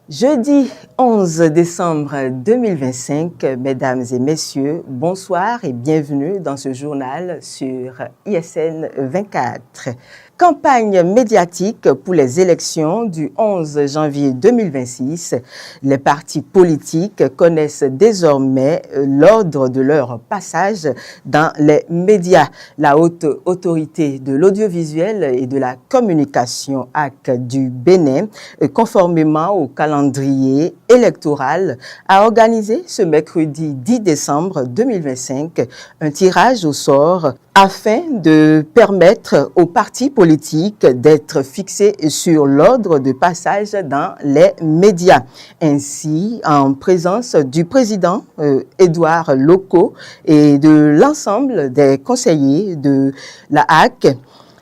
Jeudi 11 décembre 2025, mesdames et messieurs, bonsoir et bienvenue dans ce journal sur ISN 24. Campagne médiatique pour les élections du 11 janvier 2026. Les partis politiques connaissent désormais l'ordre de leur passage dans les médias. La haute autorité de l'audiovisuel et de la communication AC du Bénin, conformément au calendrier électoral, a organisé ce mercredi 10 décembre 2025 un tirage au sort afin de permettre aux partis politiques d'être fixés sur l'ordre de passage dans les médias. Ainsi, en présence du président Édouard Loko et de l'ensemble des conseillers de la HAC,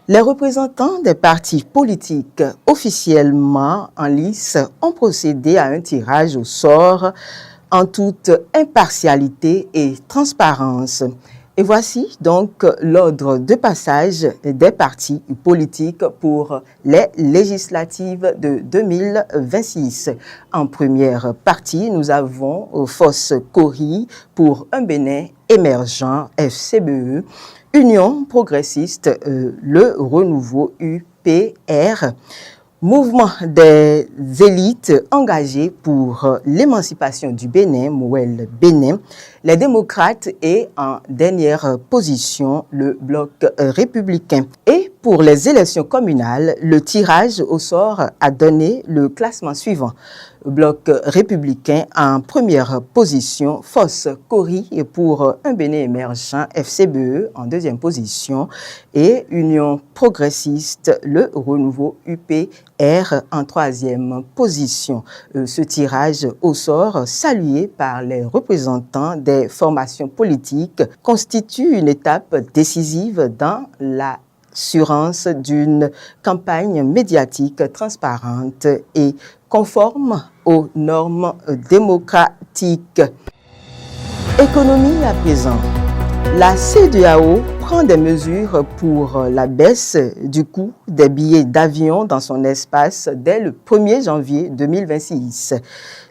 les représentants des partis politiques officiellement en lice ont procédé à un tirage au sort en toute impartialité et transparence. Et voici donc l'ordre de passage des partis politiques pour les législatives de 2026. En première partie, nous avons Fosse Cori pour un Bénin émergent FCBE, Union progressiste, le renouveau UPR, Mouvement des élites engagées pour l'émancipation du Bénin, Mouel Bénin, les démocrates et en dernière position, le bloc républicain. Et pour les élections communales, le tirage au sort a donné le classement suivant. Bloc républicain en première position, Fosse Cori pour un Bénin émergent FCBE en deuxième position et Union progressiste, le renouveau UPR en troisième position. Ce tirage au sort, salué par les représentants des formations politiques, constitue une étape décisive dans l'assurance d'une campagne médiatique transparente et conforme aux normes démocratiques. Économie à présent. La CEDEAO prend des mesures pour la baisse du coût des billets d'avion dans son espace dès le 1er janvier 2026.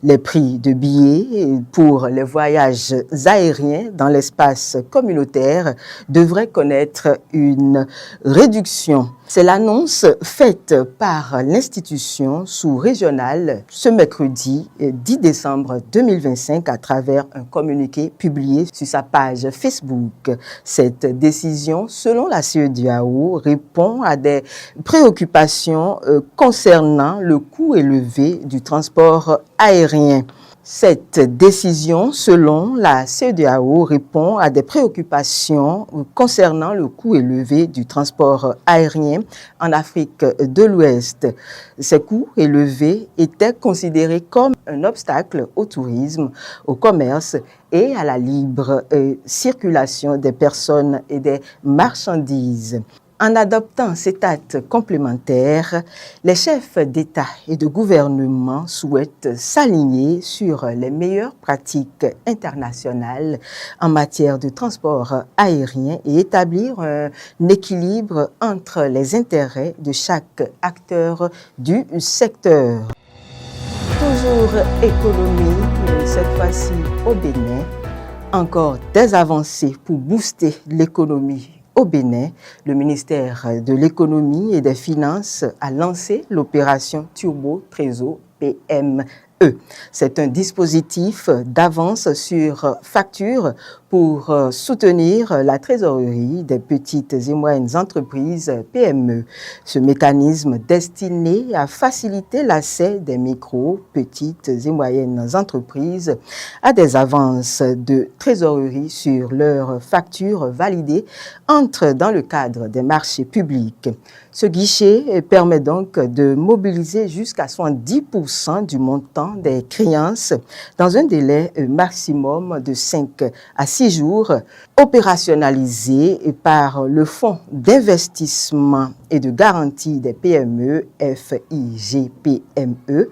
Les prix de billets pour les voyages aériens dans l'espace communautaire devraient connaître une réduction. C'est l'annonce faite par l'institution sous-régionale ce mercredi 10 décembre 2025 à travers un communiqué publié sur sa page Facebook. Cette décision, selon la CEDEAO, répond à des préoccupations concernant le coût élevé du transport aérien. Cette décision, selon la CEDEAO, répond à des préoccupations concernant le coût élevé du transport aérien en Afrique de l'Ouest. Ces coûts élevés étaient considérés comme un obstacle au tourisme, au commerce et à la libre circulation des personnes et des marchandises. En adoptant cet acte complémentaire, les chefs d'État et de gouvernement souhaitent s'aligner sur les meilleures pratiques internationales en matière de transport aérien et établir un équilibre entre les intérêts de chaque acteur du secteur. Toujours économie, cette fois-ci au Bénin. Encore des avancées pour booster l'économie. Au Bénin, le ministère de l'Économie et des Finances a lancé l'opération Turbo Trésor PME. C'est un dispositif d'avance sur facture pour soutenir la trésorerie des petites et moyennes entreprises PME. Ce mécanisme destiné à faciliter l'accès des micro, petites et moyennes entreprises à des avances de trésorerie sur leurs factures validées entre dans le cadre des marchés publics. Ce guichet permet donc de mobiliser jusqu'à 70% du montant des créances dans un délai maximum de 5 à 6 jours, opérationnalisé par le Fonds d'investissement et de garantie des PME, FIGPME.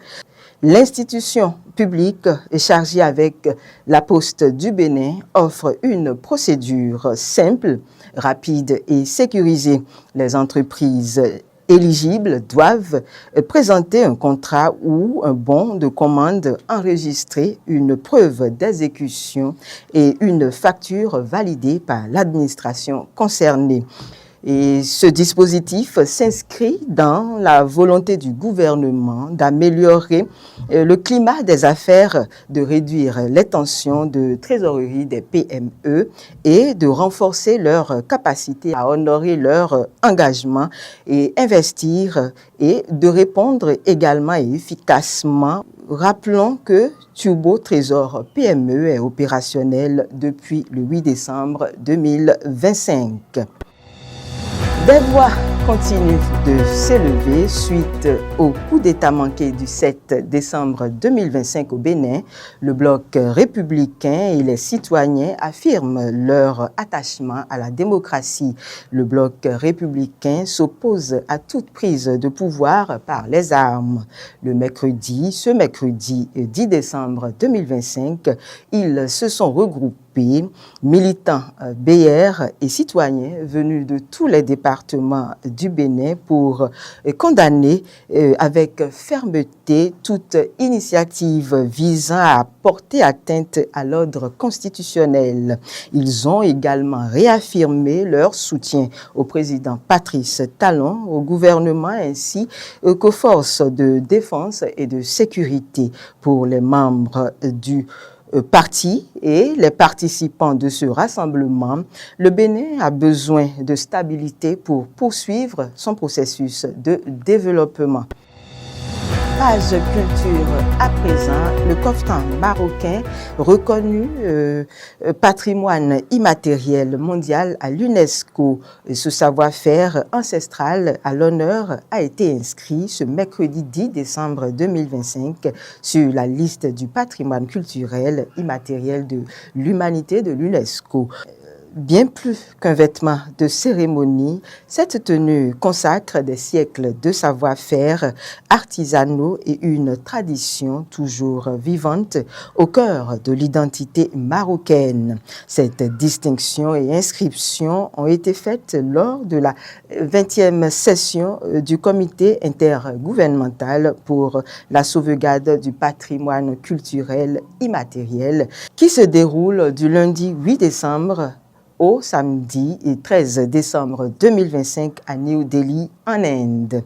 L'institution publique chargée avec la Poste du Bénin offre une procédure simple, rapide et sécurisée. Les entreprises éligibles doivent présenter un contrat ou un bon de commande enregistré, une preuve d'exécution et une facture validée par l'administration concernée. Et ce dispositif s'inscrit dans la volonté du gouvernement d'améliorer le climat des affaires, de réduire les tensions de trésorerie des PME et de renforcer leur capacité à honorer leurs engagements et investir et de répondre également et efficacement. Rappelons que Turbo Trésor PME est opérationnel depuis le 8 décembre 2025. Des voix continuent de s'élever suite au coup d'État manqué du 7 décembre 2025 au Bénin. Le bloc républicain et les citoyens affirment leur attachement à la démocratie. Le bloc républicain s'oppose à toute prise de pouvoir par les armes. Ce mercredi 10 décembre 2025, ils se sont regroupés, militants BR et citoyens venus de tous les départements du Bénin pour condamner avec fermeté toute initiative visant à porter atteinte à l'ordre constitutionnel. Ils ont également réaffirmé leur soutien au président Patrice Talon, au gouvernement ainsi qu'aux forces de défense et de sécurité. Pour les membres du parti et les participants de ce rassemblement, le Bénin a besoin de stabilité pour poursuivre son processus de développement. Page culture à présent, le koftan marocain reconnu patrimoine immatériel mondial à l'UNESCO. Ce savoir-faire ancestral à l'honneur a été inscrit ce mercredi 10 décembre 2025 sur la liste du patrimoine culturel immatériel de l'humanité de l'UNESCO. Bien plus qu'un vêtement de cérémonie, cette tenue consacre des siècles de savoir-faire artisanaux et une tradition toujours vivante au cœur de l'identité marocaine. Cette distinction et inscription ont été faites lors de la 20e session du comité intergouvernemental pour la sauvegarde du patrimoine culturel immatériel qui se déroule du lundi 8 décembre au samedi 13 décembre 2025 à New Delhi, en Inde.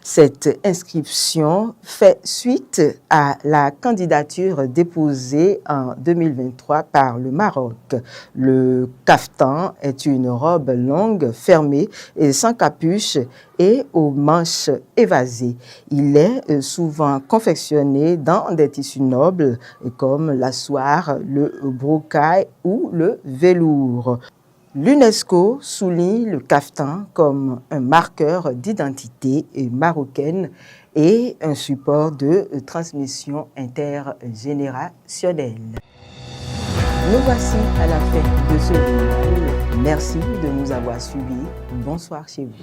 Cette inscription fait suite à la candidature déposée en 2023 par le Maroc. Le kaftan est une robe longue, fermée et sans capuche et aux manches évasées. Il est souvent confectionné dans des tissus nobles comme la soie, le brocaille ou le velours. L'UNESCO souligne le kaftan comme un marqueur d'identité marocaine et un support de transmission intergénérationnelle. Nous voici à la fin de ce journal. Merci de nous avoir suivis. Bonsoir chez vous.